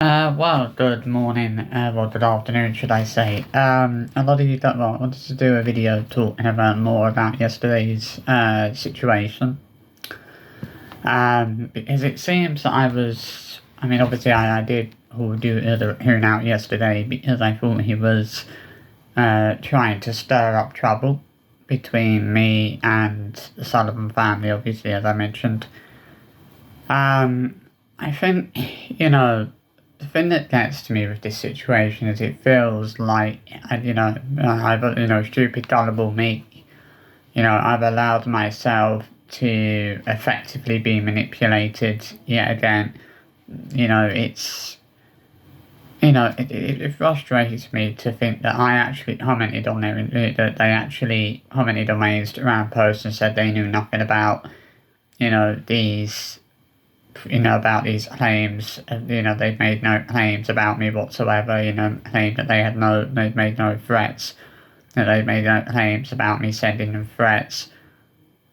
Well, good morning, well, good afternoon, should I say. A lot of you don't know, I wanted to do a video talking about more about yesterday's, situation. Because it seems that obviously I did do the hearing out yesterday because I thought he was, trying to stir up trouble between me and the Sullivan family, obviously, as I mentioned. Um, I think, the thing that gets to me with this situation is it feels like, stupid, gullible me. I've allowed myself to effectively be manipulated yet again. It's, it frustrates me to think that I actually commented on that they actually commented on my Instagram post and said they knew nothing about, these about these claims. They've made no claims about me whatsoever. Claimed that they've made no threats. That they've made no claims about me sending them threats.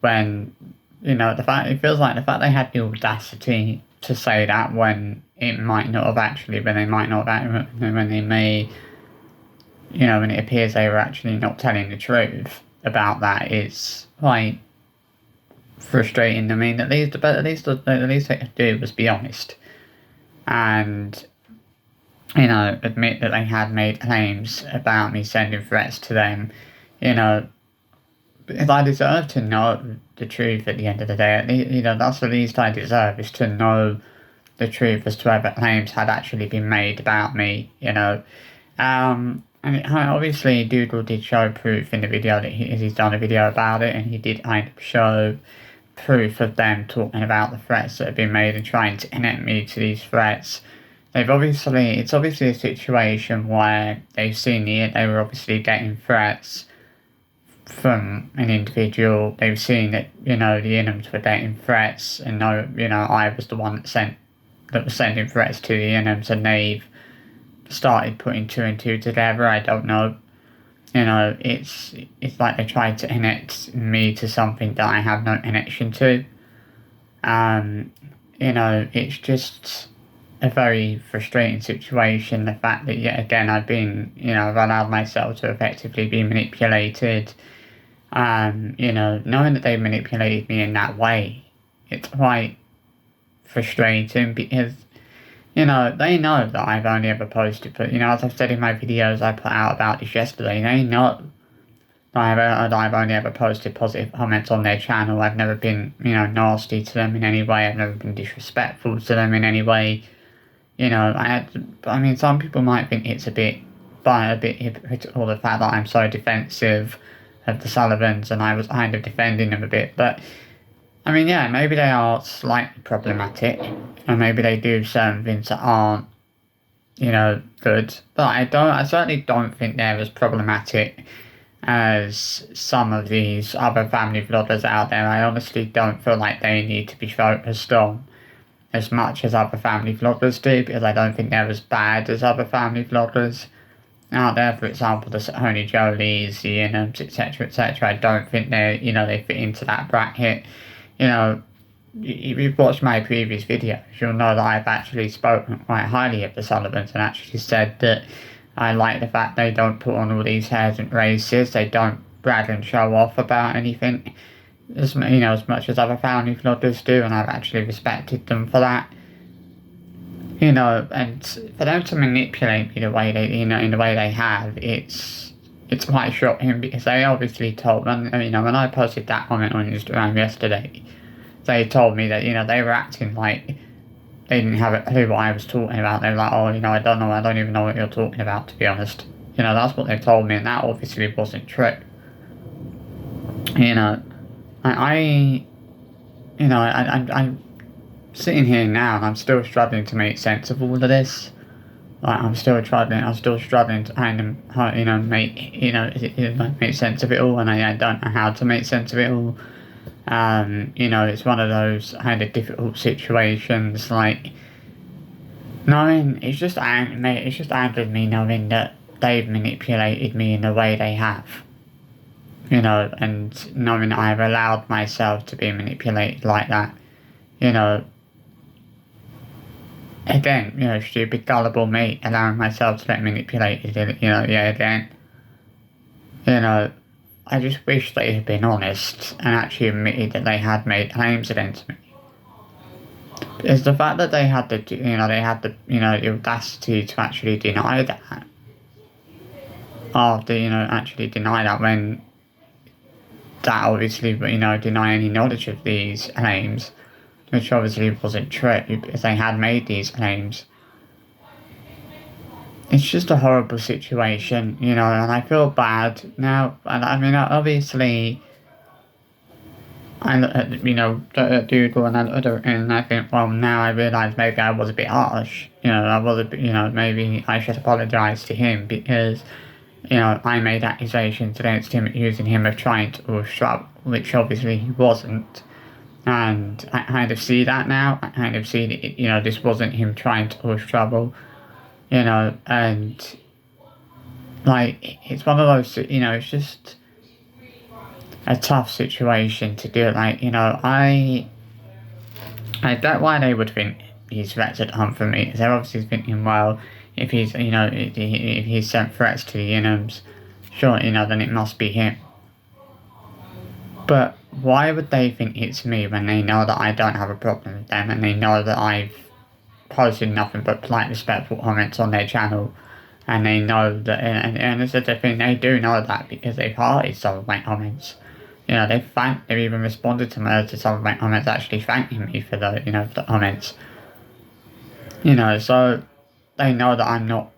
When, it feels like the fact they had the audacity to say that when it might not have actually, when they might not have, when they may, when it appears they were actually not telling the truth about that is like frustrating. I mean, at least they could do was be honest and admit that they had made claims about me sending threats to them. Because I deserve to know the truth at the end of the day. That's the least I deserve, is to know the truth as to whether claims had actually been made about me. Obviously Doodle did show proof in the video that he's done a video about it, and he did kind of show proof of them talking about the threats that have been made and trying to connect me to these threats. It's obviously a situation where they were obviously getting threats from an individual. They've seen that, the Inhams were getting threats, and I was the one that was sending threats to the Inhams, and they've started putting two and two together. I don't know. It's like they tried to connect me to something that I have no connection to. It's just a very frustrating situation. The fact that yet again I've allowed myself to effectively be manipulated. Knowing that they manipulated me in that way, it's quite frustrating because they know that I've only ever posted, but as I've said in my videos I put out about this yesterday, they know that I've only ever posted positive comments on their channel. I've never been, nasty to them in any way. I've never been disrespectful to them in any way. Some people might think it's a bit hypocritical, the fact that I'm so defensive of the Sullivans, and I was kind of defending them a bit, but maybe they are slightly problematic, and maybe they do certain things that aren't, good. But I certainly don't think they're as problematic as some of these other family vloggers out there. I honestly don't feel like they need to be focused on as much as other family vloggers do, because I don't think they're as bad as other family vloggers out there. For example, the Honey Jolies, the Inhams, etc., etc. I don't think they fit into that bracket. If you've watched my previous videos, you'll know that I've actually spoken quite highly of the Sullivans and actually said that I like the fact they don't put on all these hairs and races. They don't brag and show off about anything as much as other family vloggers do, and I've actually respected them for that. And for them to manipulate me the way they, in the way they have, it's quite shocking, because they obviously told me, when I posted that comment on Instagram yesterday, they told me that, they were acting like they didn't have a clue what I was talking about. They were like, oh, I don't know, I don't even know what you're talking about, to be honest. That's what they told me, and that obviously wasn't true. I'm sitting here now and I'm still struggling to make sense of all of this. Like, I'm still struggling to kind of, make sense of it all, and I don't know how to make sense of it all. It's one of those kind of difficult situations, like, it's just angered me knowing that they've manipulated me in the way they have. And knowing that I've allowed myself to be manipulated like that. Again, stupid gullible me, allowing myself to get manipulated, yeah, again. You know, I just wish they had been honest and actually admitted that they had made claims against me. It's the fact that they had the audacity to actually deny that. After, actually deny that when that obviously, deny any knowledge of these claims, which obviously wasn't true because they had made these claims. It's just a horrible situation, and I feel bad now. And I mean, obviously, I look at, Dougal and I look at it and I think, well, now I realise maybe I was a bit harsh. I was a bit, maybe I should apologise to him because, I made accusations against him accusing him of trying to cause trouble, which obviously he wasn't. And I kind of see that now. I kind of see that, this wasn't him trying to cause trouble, and, like, it's one of those, it's just a tough situation to do. Like, I get why they would think he's threats at home for me. They're obviously thinking, well, if he's, if he's sent threats to the Inhams, sure, then it must be him. But why would they think it's me when they know that I don't have a problem with them and they know that I've posted nothing but polite, respectful comments on their channel, and they know that, and this is the thing, they do know that because they've hearted some of my comments. They've even responded to some of my comments, actually thanking me for the, for the comments. So they know that I'm not,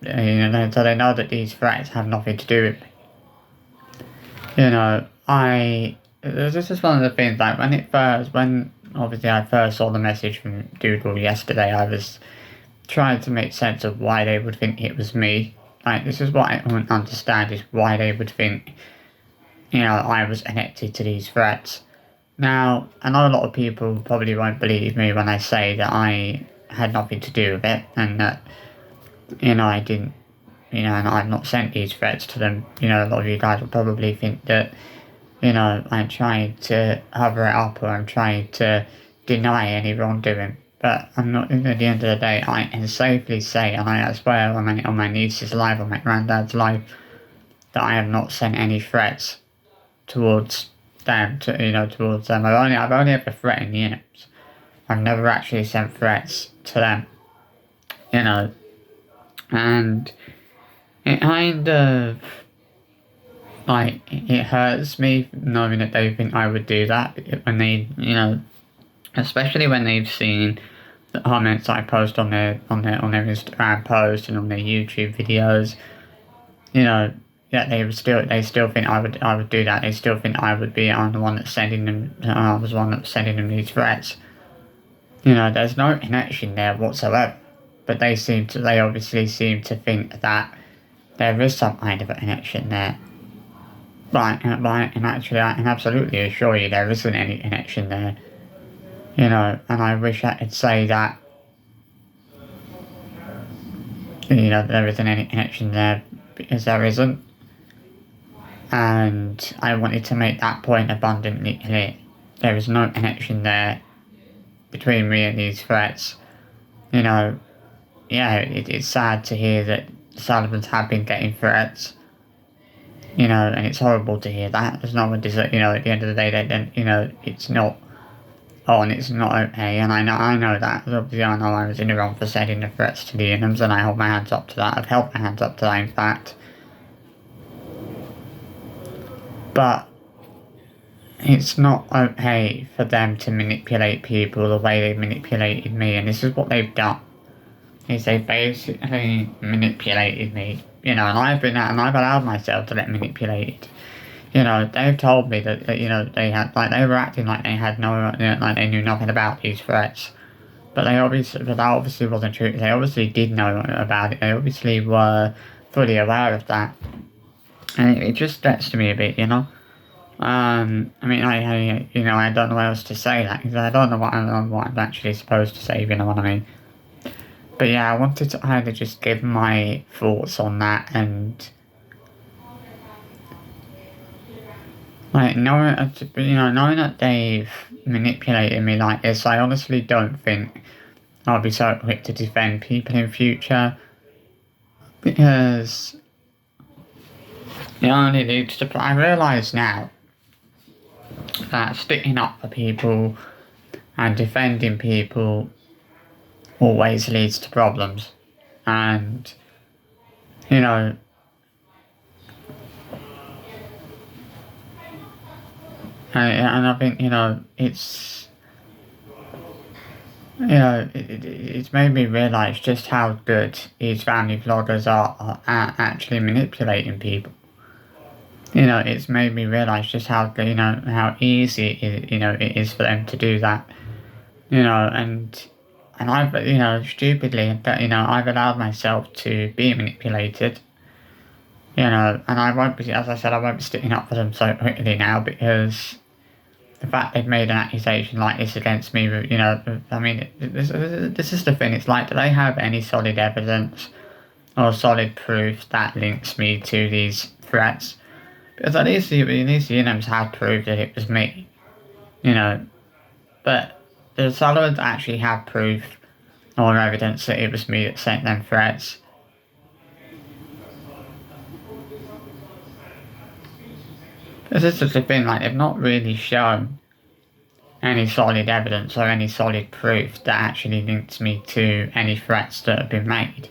so they know that these threats have nothing to do with me. This is one of the things, like, when obviously I first saw the message from Doodle yesterday, I was trying to make sense of why they would think it was me. Like, this is what I don't understand, is why they would think, I was connected to these threats. Now, I know a lot of people probably won't believe me when I say that I had nothing to do with it, and that, I didn't, and I've not sent these threats to them. A lot of you guys will probably think that, I'm trying to cover it up, or I'm trying to deny any wrongdoing. But I'm not. At the end of the day, I can safely say, and I swear on my niece's life, on my granddad's life, that I have not sent any threats towards them. Towards them. I've only ever threatened the Inhams. I've never actually sent threats to them. And it kind of, like, it hurts me knowing that they think I would do that when they, especially when they've seen the comments I post on their Instagram posts and on their YouTube videos. Yeah, they still think I would do that. They still think I would be the one that's sending them. I was the one that's sending them these threats. There's no connection there whatsoever. But they obviously seem to think that there is some kind of a connection there. And actually, I can absolutely assure you there isn't any connection there. And I wish I could say that, there isn't any connection there, because there isn't. And I wanted to make that point abundantly clear. There is no connection there between me and these threats. It's sad to hear that the Sullivans have been getting threats. And it's horrible to hear that. There's no one at the end of the day, it's not on, it's not okay, and I know that. Obviously, I know I was in the wrong for sending the threats to the Inhams, and I hold my hands up to that. I've held my hands up to that, in fact. But it's not okay for them to manipulate people the way they manipulated me, and this is what they've done. Is they basically manipulated me, and I've allowed myself to get manipulated. They've told me that they had, like, they were acting like they had like they knew nothing about these threats. But that obviously wasn't true. They obviously did know about it. They obviously were fully aware of that. And it just gets to me a bit, I mean, I don't know what else to say, that, because I don't know what I'm actually supposed to say, if you know what I mean. But yeah, I wanted to kind of just give my thoughts on that, and like, knowing that they've manipulated me like this, I honestly don't think I'll be so quick to defend people in future, because it only leads to. I realise now that sticking up for people and defending people always leads to problems, and you know. And I think, it's made me realise just how good these family vloggers are at actually manipulating people. It's made me realise just how, how easy it is for them to do that. And I've, stupidly, I've allowed myself to be manipulated. And I won't be, as I said, I won't be sticking up for them so quickly now, because the fact they've made an accusation like this against me, I mean, this is the thing. It's like, do they have any solid evidence or solid proof that links me to these threats? Because at least the Unims had proof that it was me, but the Sullivans actually have proof or evidence that it was me that sent them threats. Because this is the thing, like, they've not really shown any solid evidence or any solid proof that actually links me to any threats that have been made.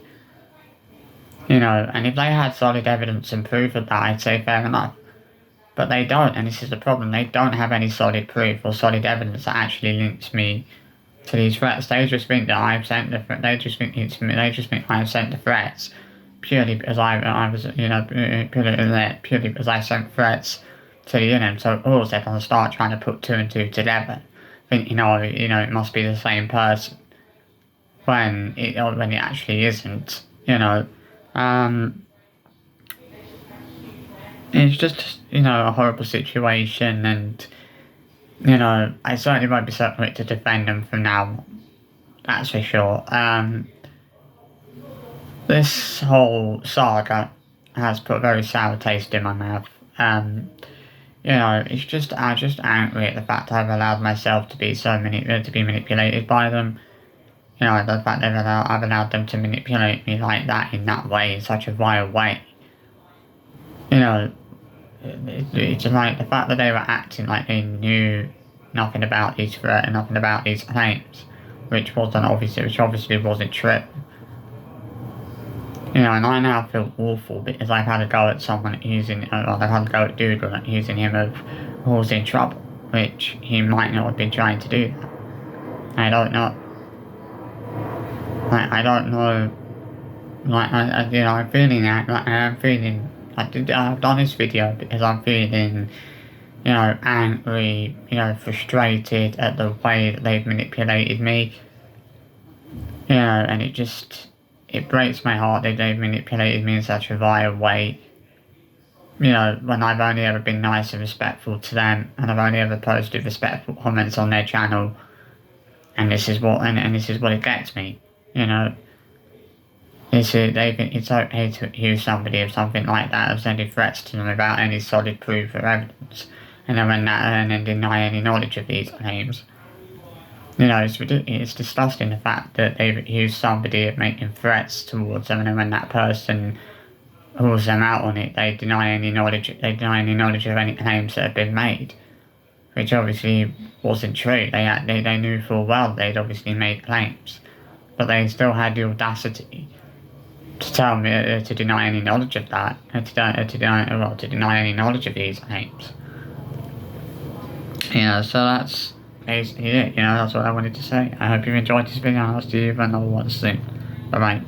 And if they had solid evidence and proof of that, I'd say fair enough. But they don't, and this is the problem. They don't have any solid proof or solid evidence that actually links me to these threats. They just think that I've sent the they just think I've sent the threats purely because I was purely because I sent threats to the Union. So of course they're gonna start trying to put two and two together. Think it must be the same person when it actually isn't. It's just a horrible situation, and I certainly won't be so quick to defend them from now on. That's for sure. This whole saga has put a very sour taste in my mouth. It's just I'm just angry at the fact I've allowed myself to be to be manipulated by them. The fact I've allowed them to manipulate me like that, in that way, in such a vile way. It's like the fact that they were acting like they knew nothing about these threats and nothing about these claims, which obviously wasn't true. And I now feel awful because I've had a go at someone I've had a go at Dougal accusing him of causing trouble, which he might not have been trying to do that. I don't know. I don't know. I'm feeling that. I've done this video because I'm feeling, angry, frustrated at the way that they've manipulated me. And it breaks my heart that they've manipulated me in such a vile way. When I've only ever been nice and respectful to them, and I've only ever posted respectful comments on their channel, and this is what it gets me. They think it's okay to accuse somebody of something like that, of sending threats to them without any solid proof or evidence, and then deny any knowledge of these claims. It's ridiculous. It's disgusting, the fact that they've accused somebody of making threats towards them, and then when that person calls them out on it, they deny any knowledge of any claims that have been made, which obviously wasn't true. They knew full well they'd obviously made claims, but they still had the audacity to tell me to deny any knowledge of that, to deny any knowledge of these claims. So that's basically it. That's what I wanted to say. I hope you enjoyed this video, and I'll see you in another one soon. Bye bye.